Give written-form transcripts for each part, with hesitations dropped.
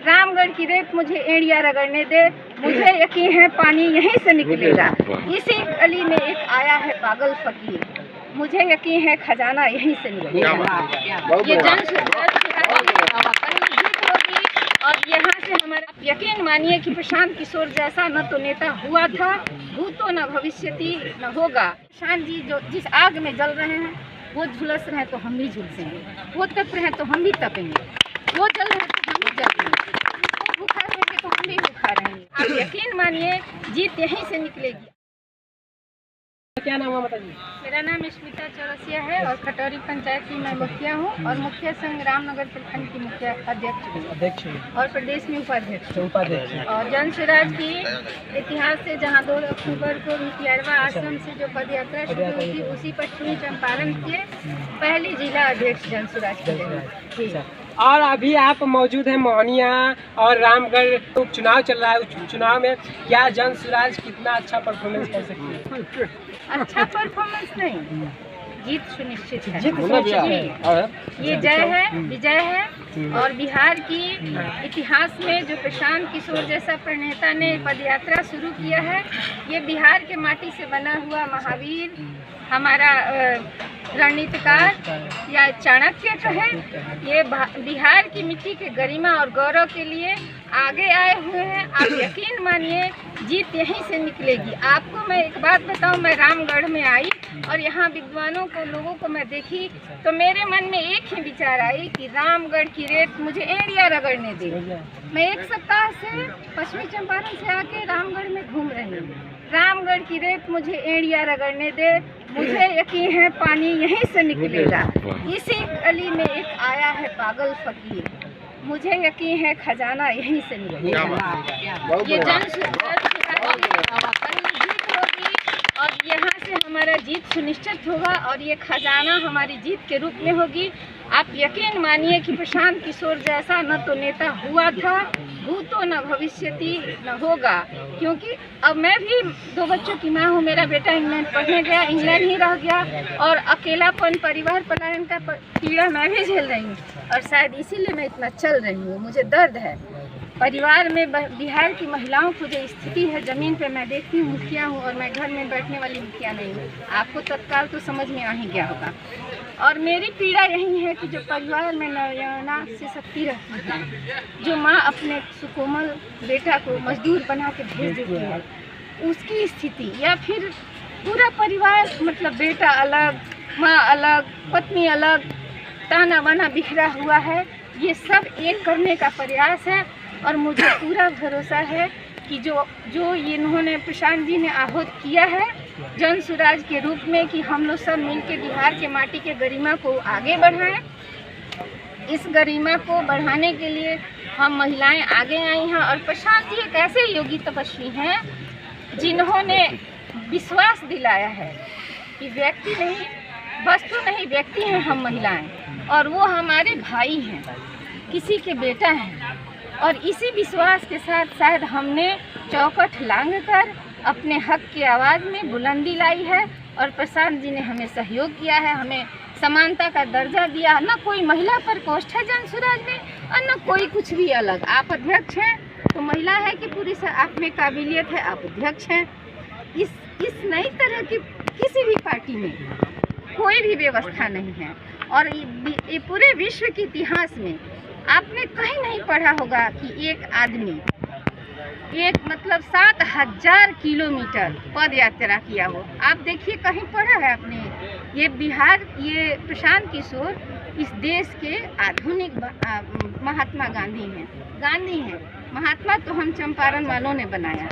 रामगढ़ की रेत मुझे एड़िया रगड़ने दे, मुझे यकीन है पानी यहीं से निकलेगा। इसी गली में एक आया है पागल फकीर, मुझे यकीन है खजाना यहीं से निकलेगा। ये जन और यहाँ से हमारा आप यकीन मानिए कि प्रशांत किशोर जैसा न तो नेता हुआ था, भूतो न भविष्यति न होगा। प्रशांत जी जो जिस आग में जल रहे हैं, वो झुलस रहे तो हम भी झुलसेंगे, वो तप रहे तो हम भी तपेंगे, वो जल रहे तो हम भी जलेंगे, वो भूखा रहेंगे तो हम भी भूखा रहेंगे। आप यकीन मानिए जीत यहीं से निकलेगी। क्या नाम है माता जी? मेरा नाम स्मिता चौरसिया है और खटौरी पंचायत की मैं मुखिया हूँ और मुखिया संघ रामनगर प्रखंड की मुखिया अध्यक्ष हूँ और प्रदेश में उपाध्यक्ष। और जन स्वराज की इतिहास से जहाँ 2 अक्टूबर को मितियारवा आश्रम से जो पद यात्रा शुरू हुई थी, उसी पश्चिमी चंपारण के पहली जिला अध्यक्ष जन स्वराज की। और अभी आप मौजूद हैं मोहनिया और रामगढ़ उपचुनाव चल रहा है। उपचुनाव में क्या जन स्वराज कितना अच्छा परफॉर्मेंस कर सकती है? अच्छा परफॉर्मेंस नहीं, जीत सुनिश्चित है। जीत ये जय है, विजय है। और बिहार की इतिहास में जो प्रशांत किशोर जैसा प्रणेता ने पदयात्रा शुरू किया है, ये बिहार के माटी से बना हुआ महावीर, हमारा रणनीतिकार या चाणक्य कहे, ये बिहार की मिट्टी के गरिमा और गौरव के लिए आगे आए हुए हैं। आप यकीन मानिए जीत यहीं से निकलेगी। आपको मैं एक बात बताऊं, मैं रामगढ़ में आई और यहाँ विद्वानों को, लोगों को मैं देखी तो मेरे मन में एक ही विचार आई कि रामगढ़ की रेत मुझे एड़िया रगड़ने दे। मैं 1 सप्ताह से पश्चिमी चंपारण से आके रामगढ़ में घूम रही हूँ। रामगढ़ की रेत मुझे एड़िया रगड़ने दे, मुझे यकीन है पानी यहीं से निकलेगा। इसी गली में एक आया है पागल फकीर, मुझे यकीन है खजाना यहीं से निकलेगा। ये जन जीत होगी और यहाँ से हमारा जीत सुनिश्चित होगा और ये खजाना हमारी जीत के रूप में होगी। आप यकीन मानिए कि प्रशांत किशोर जैसा न तो नेता हुआ था, भूतो न भविष्यति न होगा। क्योंकि अब मैं भी 2 बच्चों की माँ हूँ, मेरा बेटा इंग्लैंड पढ़ने गया, इंग्लैंड ही रह गया और अकेलापन, परिवार पलायन का पीड़ा मैं भी झेल रही हूँ और शायद इसीलिए मैं इतना चल रही हूँ। मुझे दर्द है परिवार में, बिहार की महिलाओं को जो स्थिति है ज़मीन पे मैं देखती हूँ। मुखिया हूँ और मैं घर में बैठने वाली मुखिया नहीं हूँ, आपको तत्काल तो समझ में आ ही गया होगा। और मेरी पीड़ा यही है कि जो परिवार में नयना से शक्ति रहती है, जो माँ अपने सुकोमल बेटा को मजदूर बना के भेज देती है, उसकी स्थिति, या फिर पूरा परिवार, मतलब बेटा अलग, माँ अलग, पत्नी अलग, ताना बाना बिखरा हुआ है, ये सब एक करने का प्रयास है। और मुझे पूरा भरोसा है कि जो इन्होंने प्रशांत जी ने आहूत किया है जन स्वराज के रूप में, कि हम लोग सब मिलकर बिहार के माटी के गरिमा को आगे बढ़ाएं। इस गरिमा को बढ़ाने के लिए हम महिलाएं आगे आई हैं और प्रशांत जी एक ऐसे योगी तपस्वी हैं जिन्होंने विश्वास दिलाया है कि व्यक्ति नहीं, वस्तु नहीं, व्यक्ति हैं हम महिलाएं, और वो हमारे भाई हैं, किसी के बेटा हैं। और इसी विश्वास के साथ शायद हमने चौखट लांघ कर अपने हक की आवाज़ में बुलंदी लाई है और प्रशांत जी ने हमें सहयोग किया है, हमें समानता का दर्जा दिया। न कोई महिला पर कोष्ठ है जन स्वराज में और न कोई कुछ भी अलग। आप अध्यक्ष हैं तो महिला है कि पुरुष है, आप में काबिलियत है, आप अध्यक्ष हैं। इस नई तरह की किसी भी पार्टी में कोई भी व्यवस्था नहीं है। और ये पूरे विश्व के इतिहास में आपने कहीं नहीं पढ़ा होगा कि एक आदमी मतलब 7000 किलोमीटर पद यात्रा किया हो। आप देखिए, कहीं पढ़ा है आपने? ये बिहार, ये प्रशांत किशोर इस देश के आधुनिक महात्मा गांधी हैं। महात्मा तो हम चंपारण वालों ने बनाया,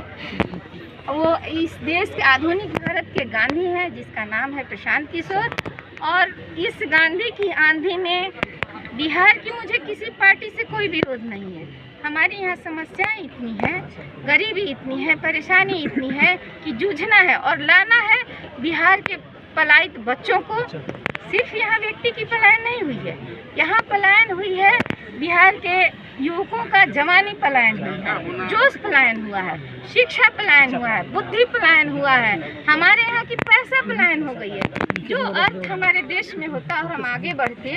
वो इस देश के आधुनिक भारत के गांधी हैं, जिसका नाम है प्रशांत किशोर। और इस गांधी की आंधी में बिहार की मुझे किसी पार्टी से कोई विरोध नहीं है। हमारी यहाँ समस्याएं इतनी हैं, गरीबी इतनी है, परेशानी इतनी है कि जूझना है और लाना है बिहार के पलायित बच्चों को। सिर्फ यहाँ व्यक्ति की पलायन नहीं हुई है, यहाँ पलायन हुई है बिहार के युवकों का जवानी पलायन हुआ है, जोश पलायन हुआ है, शिक्षा पलायन हुआ है, बुद्धि पलायन हुआ है, हमारे यहाँ की पैसा पलायन हो गई है। जो अर्थ हमारे देश में होता और हम आगे बढ़ते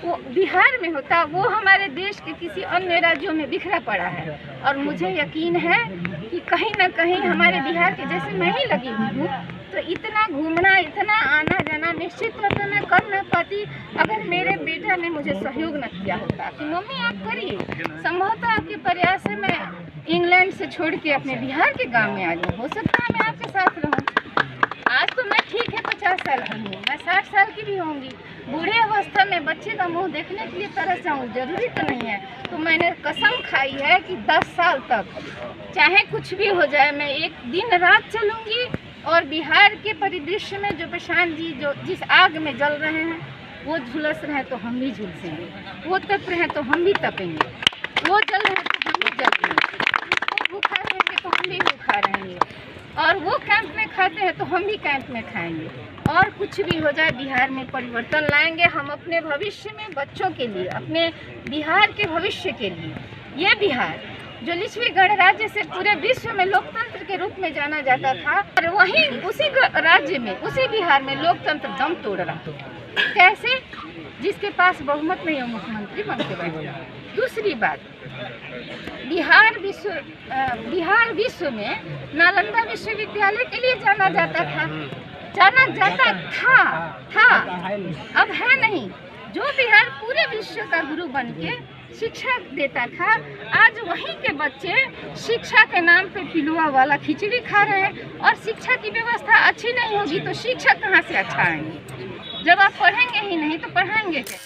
वो बिहार में होता, वो हमारे देश के किसी अन्य राज्यों में बिखरा पड़ा है। और मुझे यकीन है कि कहीं ना कहीं हमारे बिहार के जैसे मैं ही लगी हुई हूँ, तो इतना घूमना, इतना आना जाना निश्चित रूप से मैं कर न पाती अगर मेरे बेटा ने मुझे सहयोग न किया होता कि मम्मी आप करिए। संभवतः आपके प्रयास से मैं इंग्लैंड से छोड़ के अपने बिहार के गांव में आ जाऊँ, हो सकता है मैं आपके साथ रहूँ। आज तो मैं ठीक है 50 साल की हूँ, मैं 60 साल की भी होंगी। बूढ़े अवस्था में बच्चे का मुंह देखने के लिए तरस जाऊँ जरूरी तो नहीं है। तो मैंने कसम खाई है कि 10 साल तक चाहे कुछ भी हो जाए, मैं एक दिन रात चलूँगी और बिहार के परिदृश्य में जो प्रशांत जी जो जिस आग में जल रहे हैं वो झुलस रहे तो हम भी झुलसेंगे, वो तप रहे तो हम भी तपेंगे, वो जल रहे तो हम भी जलेंगे, वो भूखा रहेंगे तो हम भी भूखा रहेंगे, और वो कैंप में खाते हैं तो हम भी कैंप में खाएंगे। और कुछ भी हो जाए बिहार में परिवर्तन लाएंगे हम अपने भविष्य में, बच्चों के लिए, अपने बिहार के भविष्य के लिए। ये बिहार जो लिच्छवी गणराज्य से पूरे विश्व में लोकतंत्र के रूप में जाना जाता था, और वहीं उसी राज्य में, उसी बिहार में लोकतंत्र दम तोड़ रहा। कैसे? जिसके पास बहुमत नहीं है मुख्यमंत्री बन के बैठा। दूसरी बात, बिहार विश्व में नालंदा विश्वविद्यालय के लिए जाना जाता था, अब है नहीं। जो बिहार पूरे विश्व का गुरु बन के शिक्षा देता था, आज वहीं के बच्चे शिक्षा के नाम पे पिलुआ वाला खिचड़ी खा रहे हैं। और शिक्षा की व्यवस्था अच्छी नहीं होगी तो शिक्षक कहाँ से अच्छा आएंगे? जब आप पढ़ेंगे ही नहीं तो पढ़ाएंगे क्या?